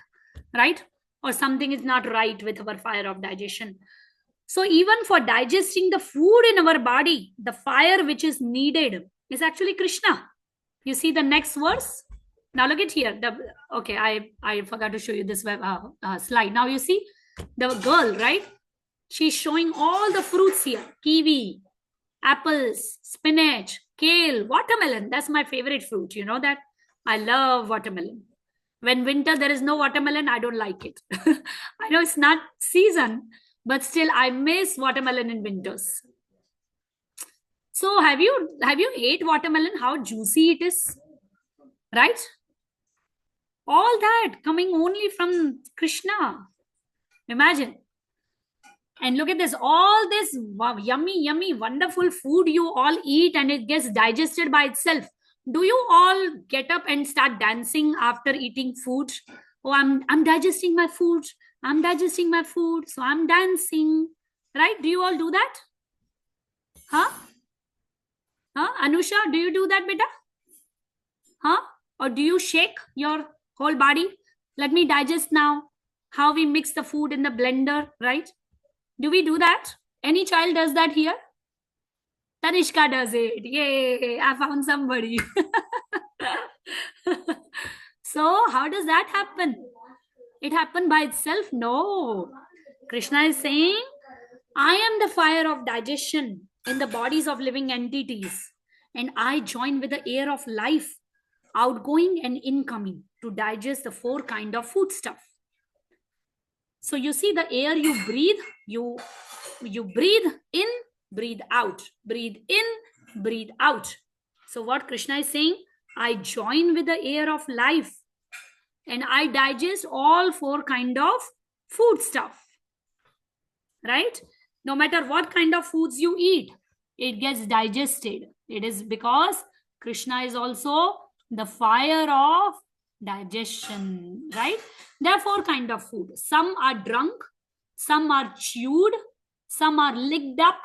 right? Or something is not right with our fire of digestion. So even for digesting the food in our body, the fire which is needed is actually Krishna. You see the next verse? Now look at here. Okay, I forgot to show you this slide. Now you see the girl, right? She's showing all the fruits here. Kiwi, apples, spinach, kale, watermelon. That's my favorite fruit. You know that? I love watermelon. When winter there is no watermelon, I don't like it. I know it's not season, but still I miss watermelon in winters. So have you ate watermelon? How juicy it is, right? All that coming only from Krishna. Imagine. And look at this, all this wow, yummy, wonderful food you all eat and it gets digested by itself. Do you all get up and start dancing after eating food? Oh, I'm digesting my food. I'm digesting my food, so I'm dancing. Right? Do you all do that? Huh? Anusha, do you do that, beta? Huh? Or do you shake your whole body? Let me digest now. How we mix the food in the blender, right? Do we do that? Any child does that here? Tanishka does it. Yay, I found somebody. So how does that happen? It happened by itself? No. Krishna is saying, I am the fire of digestion in the bodies of living entities. And I join with the air of life, outgoing and incoming, to digest the 4 kind of food stuff. So you see the air you breathe, you breathe in, breathe out, breathe in, breathe out. So what Krishna is saying, I join with the air of life and I digest all 4 kind of food stuff, right? No matter what kind of foods you eat, it gets digested. It is because Krishna is also the fire of digestion, right? There are 4 kind of food. Some are drunk, some are chewed, some are licked up,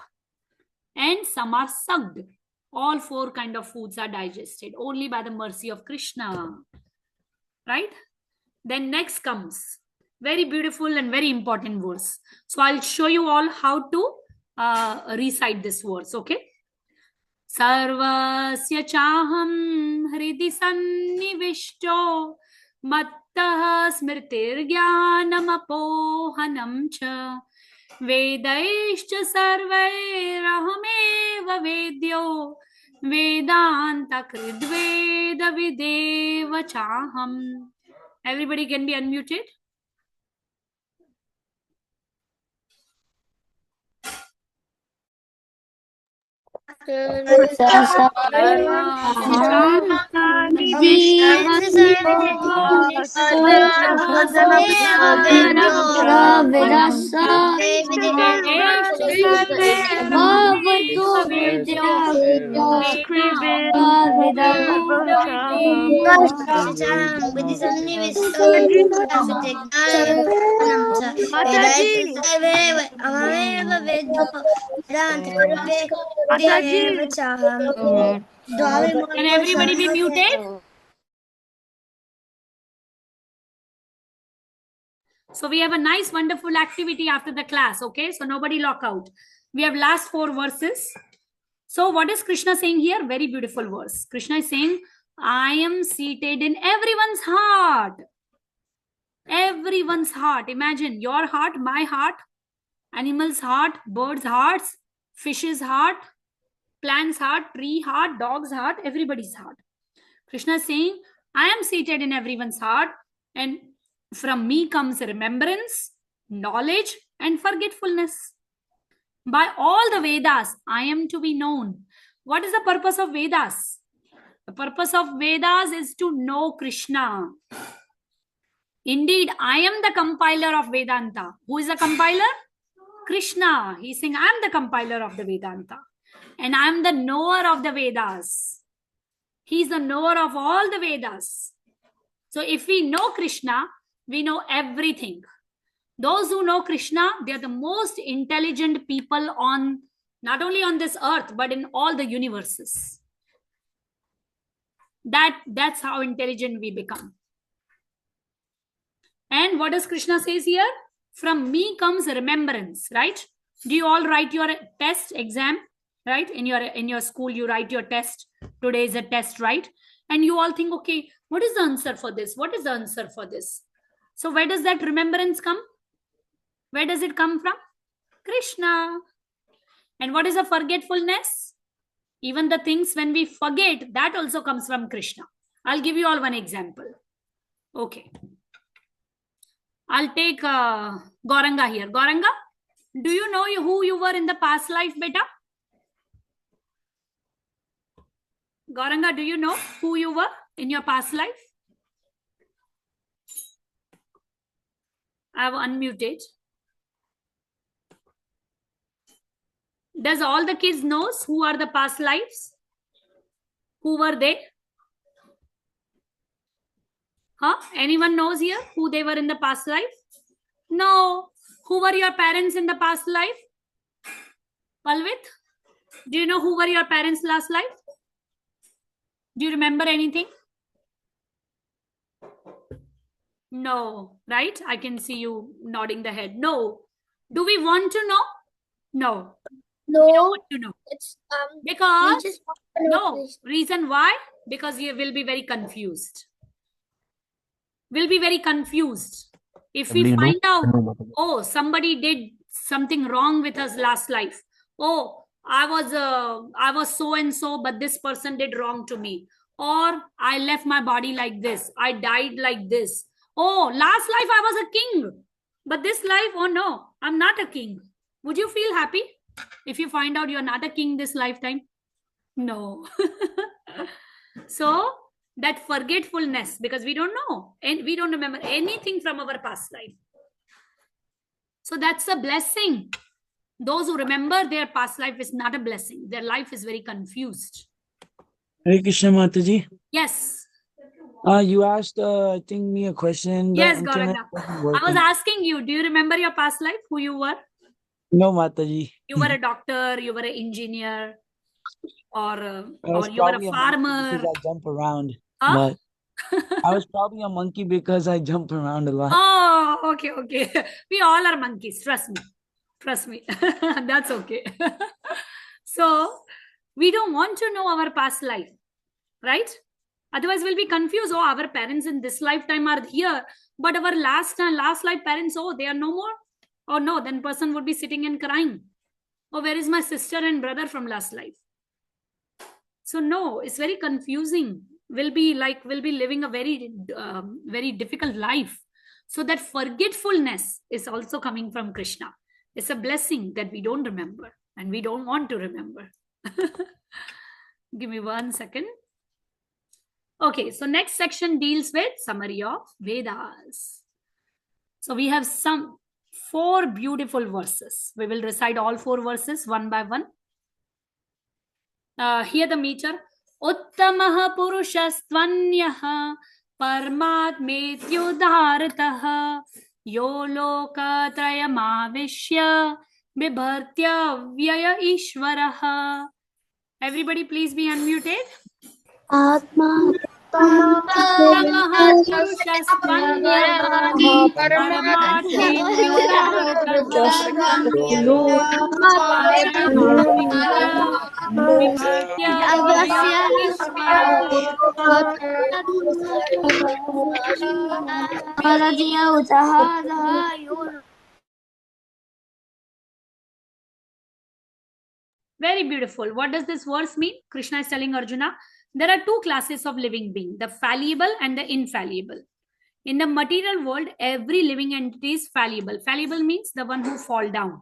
and some are sucked. All 4 kind of foods are digested only by the mercy of Krishna, right? Then next comes very beautiful and very important verse. So I'll show you all how to recite this verse, okay? Sarvasya chaham hridi sannivishto mattah smritir jnanam apohanam cha vedaishcha sarvairahameva vedyo vedanta kridveda videva chaham. Everybody can be unmuted. Can everybody be muted? So we have a nice, wonderful activity after the class, okay? So nobody lock out. We have last 4 verses. So what is Krishna saying here? Very beautiful verse. Krishna is saying, I am seated in everyone's heart. Everyone's heart. Imagine your heart, my heart, animals' heart, birds' hearts, fish's heart, plant's heart, tree heart, dog's heart, everybody's heart. Krishna is saying, I am seated in everyone's heart, and from me comes remembrance, knowledge, and forgetfulness. By all the Vedas, I am to be known. What is the purpose of Vedas? The purpose of Vedas is to know Krishna. Indeed, I am the compiler of Vedanta. Who is the compiler? Krishna. He's saying, I am the compiler of the Vedanta. And I am the knower of the Vedas. He's the knower of all the Vedas. So if we know Krishna, we know everything. Those who know Krishna, they are the most intelligent people on, not only on this earth, but in all the universes. That's how intelligent we become. And what does Krishna says here? From me comes remembrance, right? Do you all write your test exam, right? In your school, you write your test. Today is a test, right? And you all think, okay, what is the answer for this? What is the answer for this? So where does that remembrance come? Where does it come from? Krishna. And what is a forgetfulness? Even the things when we forget, that also comes from Krishna. I'll give you all one example. Okay. I'll take Gauranga here. Gauranga, do you know who you were in the past life, beta? Gauranga, do you know who you were in your past life? I have unmuted. Does all the kids knows who are the past lives? Who were they? Huh? Anyone knows here who they were in the past life? No. Who were your parents in the past life? Palvit, do you know who were your parents last life? Do you remember anything? No, right? I can see you nodding the head. No. Do we want to know? No. We don't No, want to know. it's we Because just want to know, no. please. Reason why? Because you will be very confused. Will be very confused. If we find out, oh, somebody did something wrong with us last life. Oh, I was so and so, but this person did wrong to me. Or I left my body like this. I died like this. Oh, last life I was a king. But this life, oh no, I'm not a king. Would you feel happy if you find out you're not a king this lifetime? No. So that forgetfulness, because we don't know and we don't remember anything from our past life. So that's a blessing. Those who remember their past life is not a blessing. Their life is very confused. Hare Krishna Mataji. Yes. You asked, I think, me a question. The Yes, internet Gauranga. wasn't I was working. asking you, do you remember your past life? Who you were? No, Mataji. You were a doctor, you were an engineer, or I was you were a probably a monkey farmer. because I jump around. Huh? But I was probably a monkey because I jump around a lot. Oh, okay, okay. We all are monkeys. Trust me. Trust me. That's okay. So we don't want to know our past life, right? Otherwise, we'll be confused. Oh, our parents in this lifetime are here, but our last life parents, oh, they are no more. Oh no, then person would be sitting and crying. Oh, where is my sister and brother from last life? So no, it's very confusing. We'll be living a very difficult life. So that forgetfulness is also coming from Krishna. It's a blessing that we don't remember and we don't want to remember. Give me 1 second. Okay, so next section deals with summary of Vedas. So we have 4 beautiful verses. We will recite all 4 verses one by one. Here the meter. Uttamaha purushastvanyah parmatmetyudaratah yo lokatrayamavishya bibhartya vyaya ishvarah. Everybody please be unmuted. Atma Uttamaha purushastvanyah Very beautiful. What does this verse mean? Krishna is telling Arjuna, there are 2 classes of living being, the fallible and the infallible. In the material world, every living entity is fallible. Fallible means the one who fall down,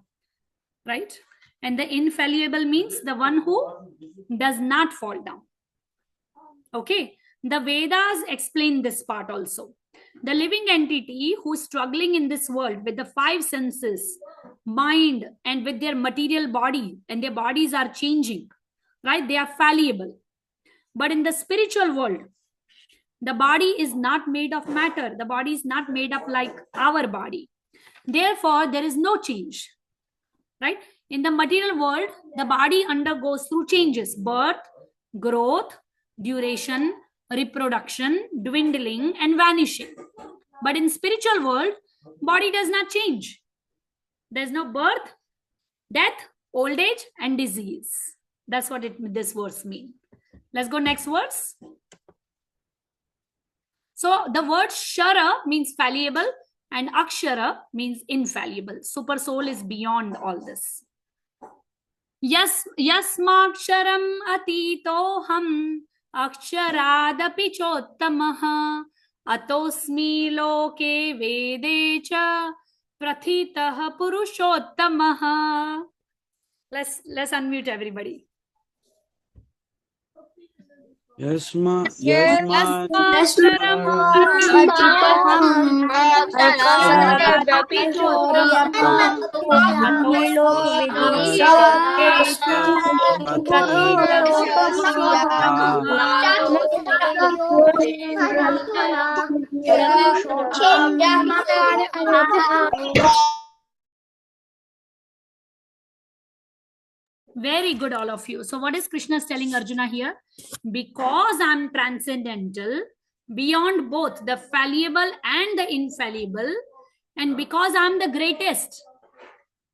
right? And the infallible means the one who does not fall down. Okay. The Vedas explain this part also. The living entity who is struggling in this world with the 5 senses, mind, and with their material body, and their bodies are changing, right? They are fallible. But in the spiritual world, the body is not made of matter. The body is not made up like our body. Therefore, there is no change, right? In the material world, the body undergoes through changes: birth, growth, duration, reproduction, dwindling, and vanishing. But in spiritual world, body does not change. There's no birth, death, old age, and disease. That's what this verse means. Let's go next verse. So the word Shara means fallible and Akshara means infallible. Super soul is beyond all this. Yasmaksharam atitoham aksharaadapi chottamaha atosmi loke vede cha prathitah purushottamah. Let's unmute everybody. तदपि चोत्रम् लोक प्रथितं Very good, all of you. So what is Krishna telling Arjuna here? Because I'm transcendental, beyond both the fallible and the infallible, and because I'm the greatest,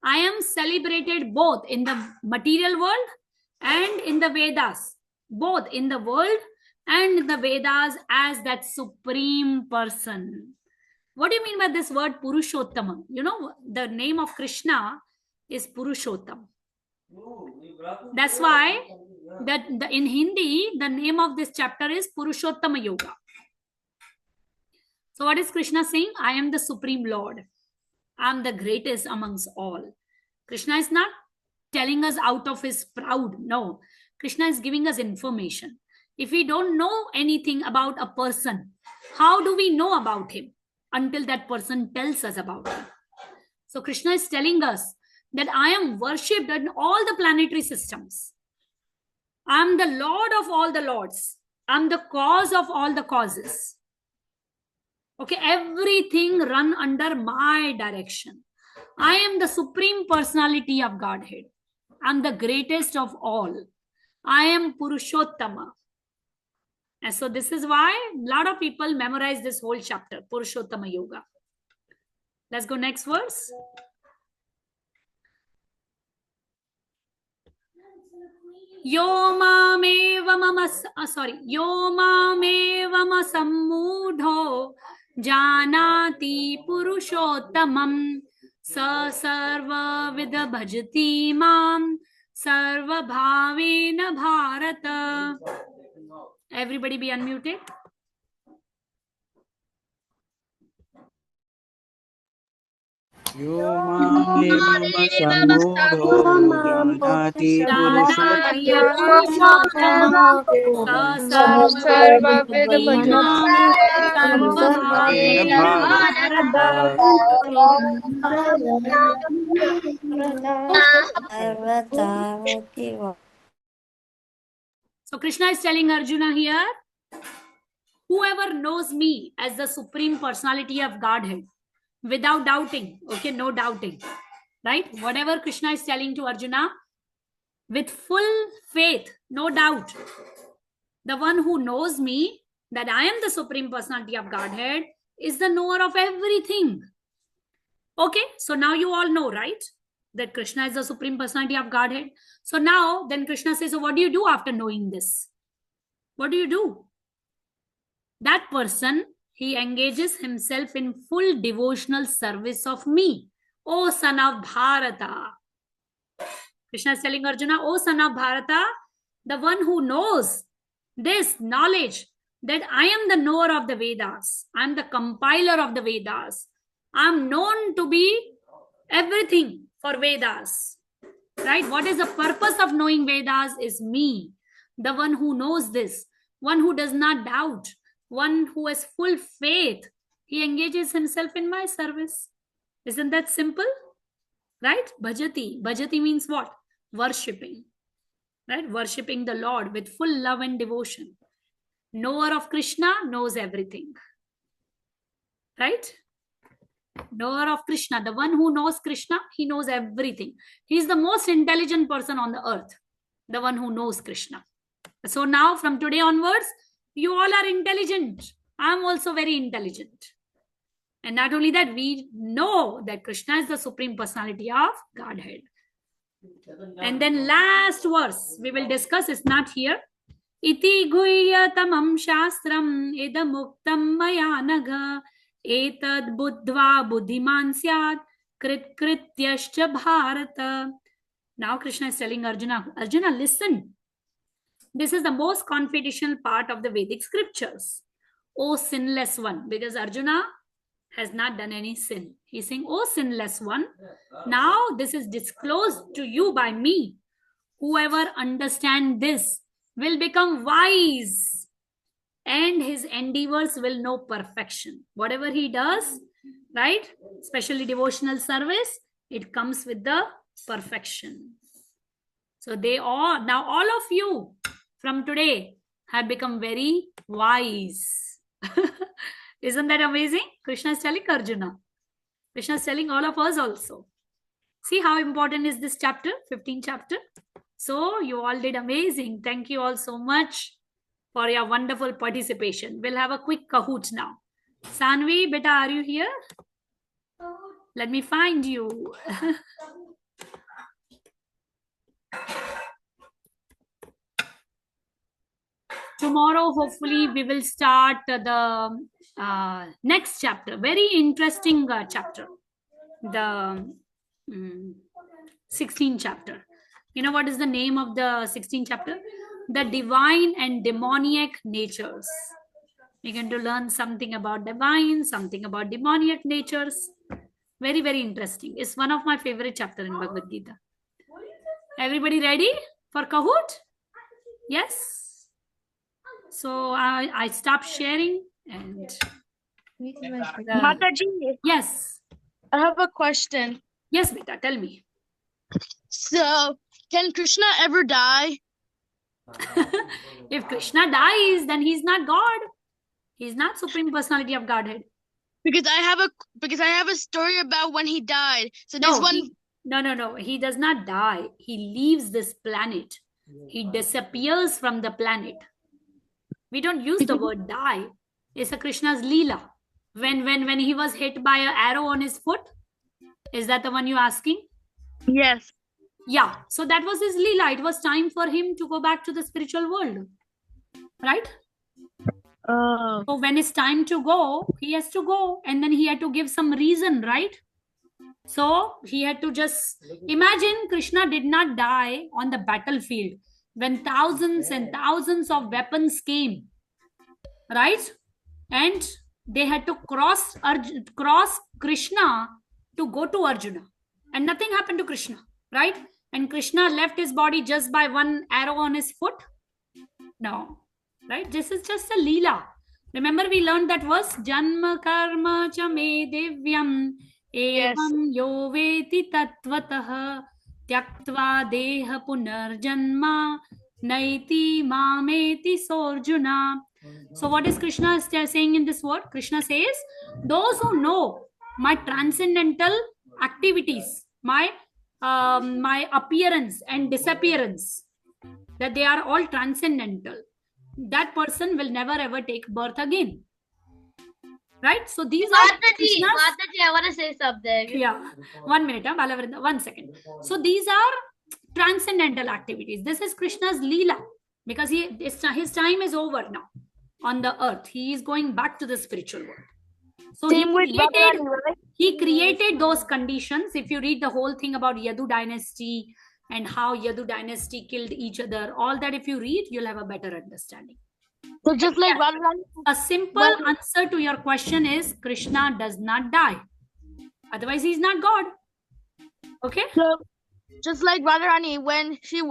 I am celebrated both in the material world and in the Vedas, both in the world and in the Vedas as that supreme person. What do you mean by this word Purushottama? You know, the name of Krishna is Purushottam. That's why in Hindi, the name of this chapter is Purushottama Yoga. So what is Krishna saying? I am the Supreme Lord. I am the greatest amongst all. Krishna is not telling us out of his proud. No. Krishna is giving us information. If we don't know anything about a person, how do we know about him? Until that person tells us about him. So Krishna is telling us that I am worshipped in all the planetary systems. I am the Lord of all the lords. I am the cause of all the causes. Okay, everything run under my direction. I am the supreme personality of Godhead. I am the greatest of all. I am Purushottama. And so this is why a lot of people memorize this whole chapter, Purushottama Yoga. Let's go next verse. Yo mameva sammudho janati purushottamam sa sarva vida bhajati mam sarva bhavena bharata. Everybody be unmuted. Yo mameva sammudho janati So Krishna is telling Arjuna here, whoever knows me as the supreme personality of Godhead, without doubting, okay, no doubting, right? Whatever Krishna is telling to Arjuna, with full faith, no doubt, the one who knows me, that I am the supreme personality of Godhead, is the knower of everything. Okay, so now you all know, right? That Krishna is the supreme personality of Godhead. So now, then Krishna says, so what do you do after knowing this? What do you do? That person, he engages himself in full devotional service of me. O son of Bharata. Krishna is telling Arjuna, O son of Bharata, the one who knows this knowledge that I am the knower of the Vedas, I am the compiler of the Vedas, I am known to be everything for Vedas. Right? What is the purpose of knowing Vedas is me, the one who knows this, one who does not doubt, one who has full faith. He engages himself in my service. Isn't that simple? Right? Bhajati. Bhajati means what? Worshipping. Right? Worshipping the Lord with full love and devotion. Knower of Krishna knows everything. Right? Knower of Krishna, the one who knows Krishna, he knows everything. He is the most intelligent person on the earth, the one who knows Krishna. So now from today onwards, you all are intelligent. I am also very intelligent. And not only that, we know that Krishna is the supreme personality of Godhead. And then last verse we will discuss is not here. Iti guhya tamam shastram idamuktam maya naga etad buddhva buddhiman syat krit krityascha bharata. Now Krishna is telling Arjuna, Arjuna, listen. This is the most confidential part of the Vedic scriptures. O sinless one, because Arjuna has not done any sin. He's saying, O sinless one, now this is disclosed to you by me. Whoever understands this will become wise, and his endeavors will know perfection. Whatever he does, right? Especially devotional service, it comes with the perfection. So now all of you from today have become very wise. Isn't that amazing? Krishna is telling Arjuna. Krishna is telling all of us also. See how important is this chapter, 15th chapter. So you all did amazing. Thank you all so much for your wonderful participation. We'll have a quick Kahoot now. Sanvi, beta, are you here? Let me find you. Tomorrow, hopefully, we will start the next chapter. Very interesting chapter. The 16th chapter. You know what is the name of the 16th chapter? The divine and demoniac natures. We're going to learn something about divine, something about demoniac natures. Very, very interesting. It's one of my favorite chapters in Bhagavad Gita. Everybody ready for Kahoot? Yes. So I stopped sharing and Mataji, yes. I have a question. Yes, beta, tell me. So, can Krishna ever die? If Krishna dies, then he's not God. He's not Supreme Personality of Godhead. Because I have a story about when he died. So there's No. He does not die. He leaves this planet. He disappears from the planet. We don't use the word die. It's a Krishna's Leela. When he was hit by an arrow on his foot, is that the one you're asking? Yes. Yeah. So that was his Leela. It was time for him to go back to the spiritual world. Right? So when it's time to go, he has to go. And then he had to give some reason, right? So he had to just imagine Krishna did not die on the battlefield when thousands and thousands of weapons came, right? And they had to cross Krishna to go to Arjuna. And nothing happened to Krishna, right? And Krishna left his body just by one arrow on his foot. No, right? This is just a Leela. Remember we learned that verse, Janma karma cha me devyam evam yo veti tatvatah tyaktva deha punarjanma naiti mameti sorjuna. So what is Krishna saying in this word? Krishna says, those who know my transcendental activities, my appearance and disappearance, that they are all transcendental, that person will never ever take birth again. Right? So these are Mataji, I want to say something. Yeah. 1 minute, Balavrinda, 1 second. So these are transcendental activities. This is Krishna's Leela. Because his time is over now on the earth. He is going back to the spiritual world. So he created those conditions. If you read the whole thing about Yadu dynasty and how Yadu dynasty killed each other, all that if you read, you'll have a better understanding. So just like a simple answer to your question is Krishna does not die. Otherwise, he's not God. Okay? So just like Radharani, when she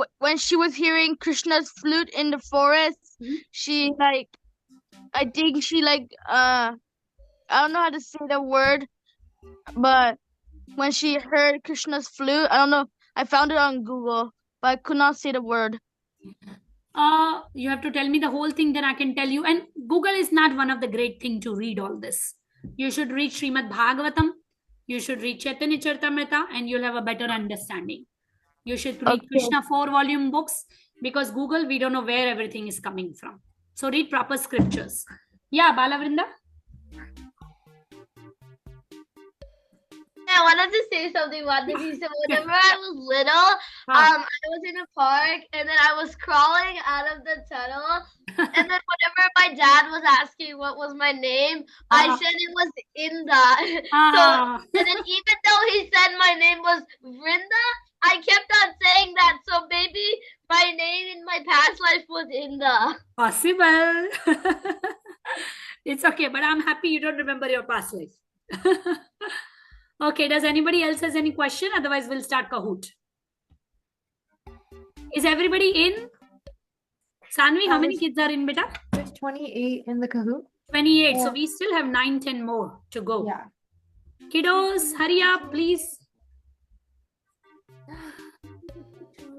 was hearing Krishna's flute in the forest, she I don't know how to say the word, but when she heard Krishna's flute, I don't know, I found it on Google, but I could not say the word. You have to tell me the whole thing, then I can tell you. And Google is not one of the great thing to read all this. You should read Srimad Bhagavatam. You should read Chaitanya Charitamrita, and you'll have a better understanding. You should read Krishna 4-volume books, because Google, we don't know where everything is coming from. So read proper scriptures. Yeah, Balavrinda? I wanted to say something about this. So whenever I was little, I was in a park and then I was crawling out of the tunnel. And then whenever my dad was asking what was my name, I said it was Inda. So, and then even though he said my name was Vrinda, I kept on saying that. So maybe my name in my past life was Inda. Possible. It's okay, but I'm happy you don't remember your past life. Okay, does anybody else has any question? Otherwise, we'll start Kahoot. Is everybody in? Sanvi, how many kids are in beta? There's 28 in the Kahoot. 28. So Yeah. we still have 9, 10 more to go. Yeah. Kiddos, hurry up, please.